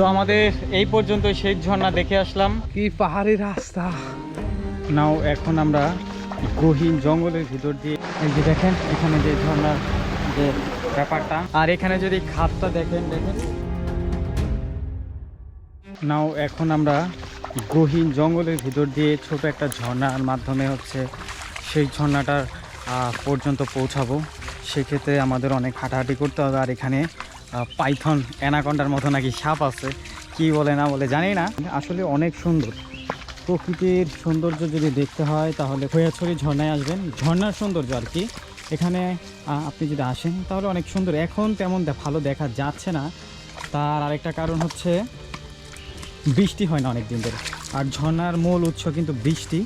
তো আমাদের এই পর্যন্ত শেষ ঝর্ণা দেখে আসলাম। কি পাহাড়ি রাস্তা। নাও এখন আমরা গহীন জঙ্গলের ভিতর দিয়ে, এই যে দেখেন এখানে যে ঝর্ণার যে ব্যাপারটা, আর এখানে যদি খাতটা দেখেন নাও এখন আমরা গহীন জঙ্গলের ভিতর দিয়ে ছোট একটা ঝর্ণার মাধ্যমে হচ্ছে সেই ঝর্ণাটার পর্যন্ত পৌঁছাবো। সেক্ষেত্রে আমাদের অনেক হাঁটাহাঁটি করতে হবে। আর এখানে পাইথন অ্যানাকন্ডার মতো নাকি সাপ আছে, কি বলে না বলে জানি না। আসলে অনেক সুন্দর প্রকৃতির সৌন্দর্য যদি দেখতে হয় তাহলে খৈয়াছড়ি ঝর্ণায় আসবেন। ঝর্ণার সৌন্দর্য আর কি, এখানে আপনি যদি আসেন তাহলে অনেক সুন্দর। এখন তেমন ভালো দেখা যাচ্ছে না, তার আরেকটা কারণ হচ্ছে বৃষ্টি হয় না অনেক দিন ধরে, আর ঝর্ণার মূল উৎস কিন্তু বৃষ্টি,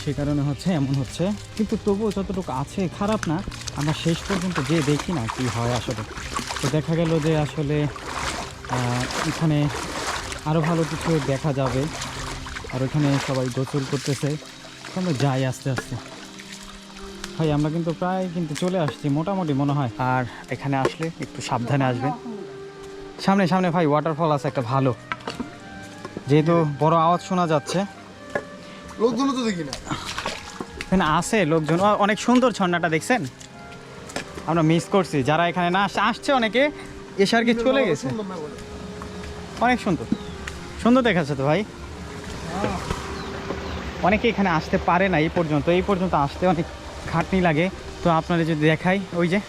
সে কারণে হচ্ছে এমন হচ্ছে। কিন্তু তবুও যতটুকু আছে খারাপ না, আমরা শেষ পর্যন্ত যে দেখি না কি হয় আসলে। তো দেখা গেল যে আসলে এখানে আরও ভালো কিছু দেখা যাবে। আর ওখানে সবাই গোসল করতেছে, আমরা যাই আস্তে আস্তে। ভাই আমরা কিন্তু প্রায় চলে আসছি মোটামুটি মনে হয়। আর এখানে আসলে একটু সাবধানে আসবেন। সামনে সামনে ভাই ওয়াটারফল আছে একটা ভালো, যেহেতু বড় আওয়াজ শোনা যাচ্ছে। লোকজন তো দেখি না, এখানে আছে লোকজন। অনেক সুন্দর ঝর্ণাটা দেখছেন, আমরা মিস করছি। যারা এখানে না আসছে অনেকে এসে আর কি চলে গেছে। অনেক সুন্দর সুন্দর দেখাচ্ছে তো ভাই। অনেকে এখানে আসতে পারে না এই পর্যন্ত আসতে অনেক খাটনি লাগে। তো আপনারা যদি দেখাই, ওই যে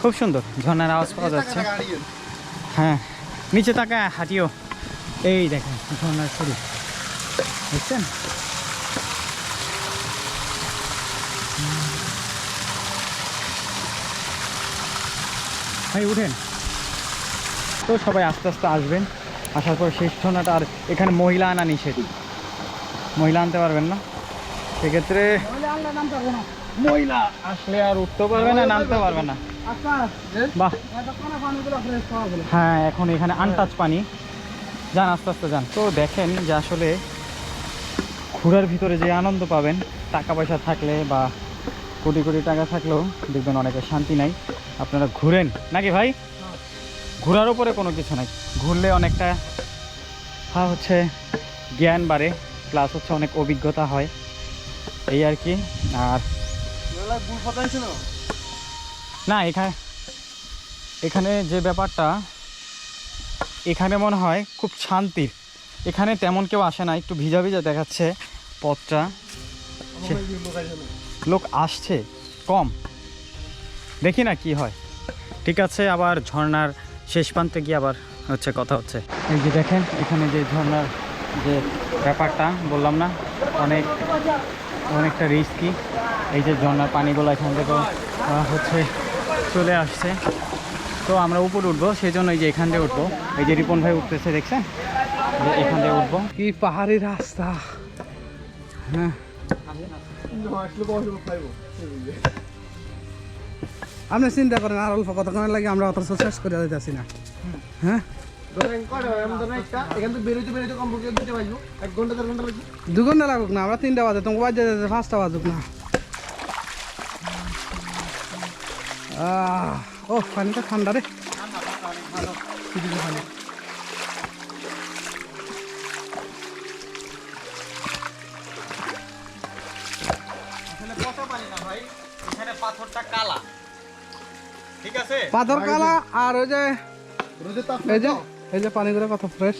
খুব সুন্দর ঝর্ণার আওয়াজ পাওয়া যাচ্ছে। হ্যাঁ নিচে তাকায় হাঁটিও, এই দেখেন ঝর্ণার শুরু দেখছেন। ভাই উঠেন। তো সবাই আস্তে আস্তে আসবেন, আসার পর শেষ ঝর্ণাটা। আর এখানে মহিলা আনা নিষেধ, মহিলা আনতে পারবেন না। সেক্ষেত্রে মহিলা আসলে আর উঠতেও পারবে না, নামতে পারবে না। বাহ, হ্যাঁ এখন এখানে আনটাচ পানি। যান আস্তে আস্তে যান। তো দেখেন যে আসলে ঘোরার ভিতরে যে আনন্দ পাবেন, টাকা পয়সা থাকলে বা কোটি কোটি টাকা থাকলেও দেখবেন অনেকের শান্তি নাই। আপনারা ঘুরেন নাকি ভাই? ঘোরার উপরে কোনো কিছু নাই, ঘুরলে অনেকটা হচ্ছে জ্ঞান বাড়ে, প্লাস হচ্ছে অনেক অভিজ্ঞতা হয়, এই আর কি। আর না এখানে যে ব্যাপারটা, এখানে মনে হয় খুব শান্তির। এখানে তেমন কেউ আসে না, একটু ভিজা ভিজা দেখাচ্ছে পথটা। লোক আসছে কম, দেখি না কি হয়। ঠিক আছে, আবার ঝর্ণার শেষ প্রান্তে গিয়ে আবার হচ্ছে কথা হচ্ছে। এই যে দেখেন এখানে যে ঝর্ণার যে ব্যাপারটা বললাম না, অনেকটা রিস্কি। এই যে ঝর্ণার পানিগুলো এখান থেকে হচ্ছে চলে আসছে। তো আমরা উপরে উঠবো, সেই জন্য এই যে এখান দিয়ে উঠবো। এই যে রিপন ভাই উঠতেছে দেখছেন, যে এখান দিয়ে উঠবো। কি পাহাড়ি রাস্তা। হ্যাঁ আপনি চিন্তা করেন, আর অল্প কতক্ষণ লাগে আমরা অত শেষ করে দিতেছি না। হ্যাঁ 2 ঘন্টা লাগুক না, আমরা 3টা বাজে, তোমাকে বাজে 5টা বাজুক না। ও পানিটা ঠান্ডা রে। পাথর কালা, আর ওই যে এই যে পানিগুলো কত ফ্রেশ।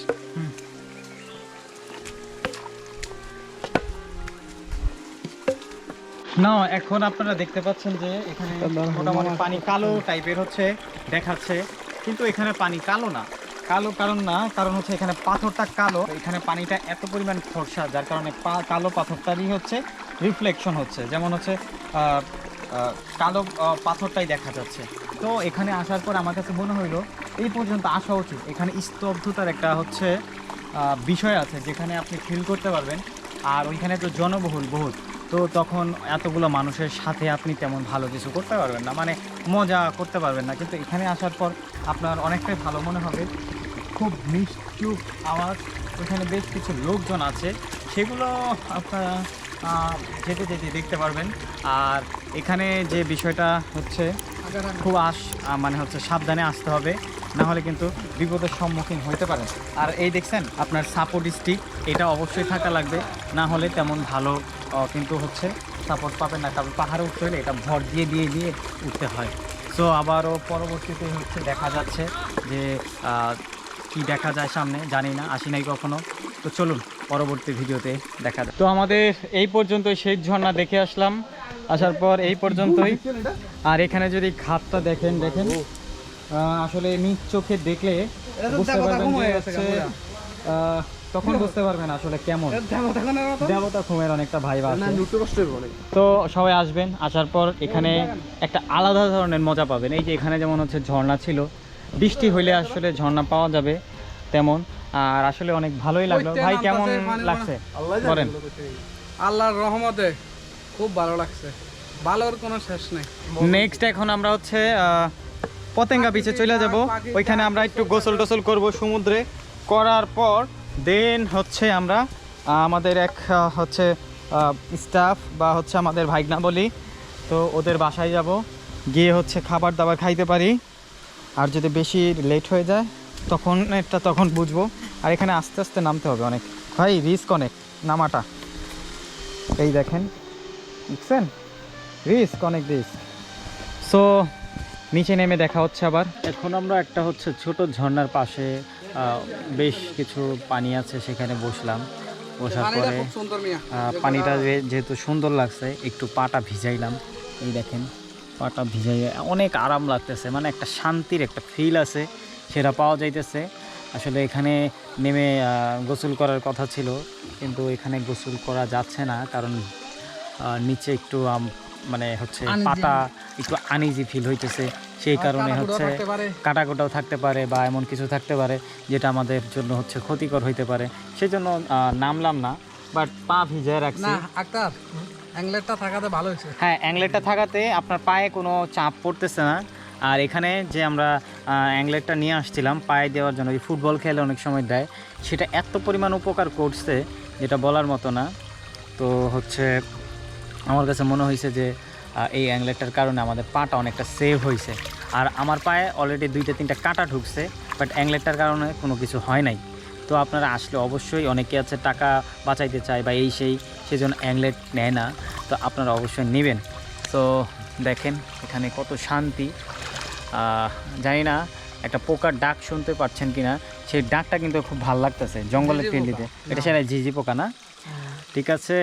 না এখন আপনারা দেখতে পাচ্ছেন যে এখানে মোটামুটি পানি কালো টাইপের হচ্ছে দেখাচ্ছে, কিন্তু এখানে পানি কালো না। কারণ হচ্ছে এখানে পাথরটা কালো, এখানে পানিটা এত পরিমাণ ফর্সা, যার কারণে কালো পাথরটারই হচ্ছে রিফ্লেকশন হচ্ছে, যেমন হচ্ছে কালো পাথরটাই দেখা যাচ্ছে। তো এখানে আসার পর আমার কাছে মনে হইলো এই পর্যন্ত আসা উচিত। এখানে স্তব্ধতার একটা হচ্ছে বিষয় আছে, যেখানে আপনি ফিল করতে পারবেন। আর ওইখানে তো জনবহুল বহুত, তো তখন এতগুলো মানুষের সাথে আপনি তেমন ভালো কিছু করতে পারবেন না, মানে মজা করতে পারবেন না। কিন্তু এখানে আসার পর আপনার অনেকটাই ভালো মনে হবে। খুব নিশ্চুপ আওয়াজ, ওখানে বেশ কিছু লোকজন আছে, সেগুলো আপনারা যেতে যেতে দেখতে পারবেন। আর এখানে যে বিষয়টা হচ্ছে খুব মানে হচ্ছে সাবধানে আসতে হবে। না হলে কিন্তু বিপদের সম্মুখীন হতে পারেন। আর এই দেখছেন আপনার সাপোর্ট স্টিক, এটা অবশ্যই থাকা লাগবে, না হলে তেমন ভালো কিন্তু হচ্ছে সাপোর্ট পাবেন না। তারপর পাহাড়ে উঠতে হলে এটা ভর দিয়ে দিয়ে দিয়ে উঠতে হয়। সো আবারও পরবর্তীতে হচ্ছে দেখা যাচ্ছে যে কি দেখা যায় সামনে জানি না, আসি নাই কখনো। তো চলুন পরবর্তী ভিডিওতে দেখা যায়। তো আমাদের এই পর্যন্তই, সেই ঝর্ণা দেখে আসলাম, আসার পর এই পর্যন্তই। আর এখানে যদি ঘাটটা দেখেন আসলে নিজ চোখে দেখলে বুঝতে পারবেন যে হচ্ছে তখন বুঝতে পারবেন আসলে কেমন দেবতা ঘুমের অনেকটা ভাইব আছে। তো সবাই আসবেন, আসার পর এখানে একটা আলাদা ধরনের মজা পাবেন। এই যে এখানে যেমন হচ্ছে ঝর্ণা ছিল, বৃষ্টি হইলে আসলে ঝর্ণা পাওয়া যাবে তেমন। আর আসলে অনেক ভালোই লাগলো। ভাই কেমন লাগছে বলেন? আল্লাহর রহমতে খুব ভালো লাগছে, ভালোর কোনো শেষ নেই। নেক্সট এখন আমরা হচ্ছে পতেঙ্গা বিচে চলে যাব। ওইখানে আমরা একটু গোসল টোসল করব সমুদ্রে, করার পর দেন হচ্ছে আমরা আমাদের এক হচ্ছে স্টাফ বা হচ্ছে আমাদের ভাইগনা বলি, তো ওদের বাসায় যাব, গিয়ে হচ্ছে খাবার দাবার খাইতে পারি। আর যদি বেশি লেট হয়ে যায় তখন বুঝবো। আর এখানে আস্তে আস্তে নামতে হবে অনেক, ভাই রিস্ক অনেক নামাটা। এই দেখেন, বুঝছেন, রিস্ক অনেক রিস্ক। সো নিচে নেমে দেখা হচ্ছে আবার। এখন আমরা একটা হচ্ছে ছোট ঝর্ণার পাশে বেশ কিছু পানি আছে, সেখানে বসলাম। বসার পরে পানিটা যেহেতু সুন্দর লাগছে, একটু পাটা ভিজাইলাম। এই দেখেন পাটা ভিজাই অনেক আরাম লাগতেছে, মানে একটা শান্তির একটা ফিল আছে, সেটা পাওয়া যাইতেছে। আসলে এখানে নেমে গোসল করার কথা ছিল, কিন্তু এখানে গোসল করা যাচ্ছে না, কারণ নিচে একটু মানে হচ্ছে পাটা একটু আনইজি ফিল হইতেছে। সেই কারণে হচ্ছে কাটাকুটাও থাকতে পারে বা এমন কিছু থাকতে পারে যেটা আমাদের জন্য হচ্ছে ক্ষতিকর হইতে পারে, সেই জন্য নামলাম না, বাট পা ভিজায় রাখছি। অ্যাংলেটটা থাকাতে ভালো হয়েছে। হ্যাঁ, অ্যাংলেটটা থাকাতে আপনার পায়ে কোনো চাপ পড়তেছে না। আর এখানে যে আমরা অ্যাংলেটটা নিয়ে আসছিলাম পায়ে দেওয়ার জন্য, এই ফুটবল খেলে অনেক সময় দেয়, সেটা এত পরিমাণ উপকার করছে যেটা বলার মতো না। তো হচ্ছে আমার কাছে মনে হয়েছে যে এই অ্যাংলেটটার কারণে আমাদের পাটা অনেকটা সেভ হয়েছে। আর আমার পায়ে অলরেডি 2-3টা কাটা ঢুকছে, বাট অ্যাংলেটটার কারণে কোনো কিছু হয় নাই। তো আপনারা আসলে অবশ্যই, অনেকে আছে টাকা বাঁচাইতে চায় বা সেজন্য অ্যাংলেট নেয় না, তো আপনারা অবশ্যই নেবেন। তো দেখেন এখানে কত শান্তি। জানি না একটা পোকার ডাক শুনতে পাচ্ছেন কিনা, সেই ডাকটা কিন্তু খুব ভালো লাগতেছে জঙ্গলের টিন্ডিতে। এটা সেটা ঝিঝি পোকা না? ঠিক আছে।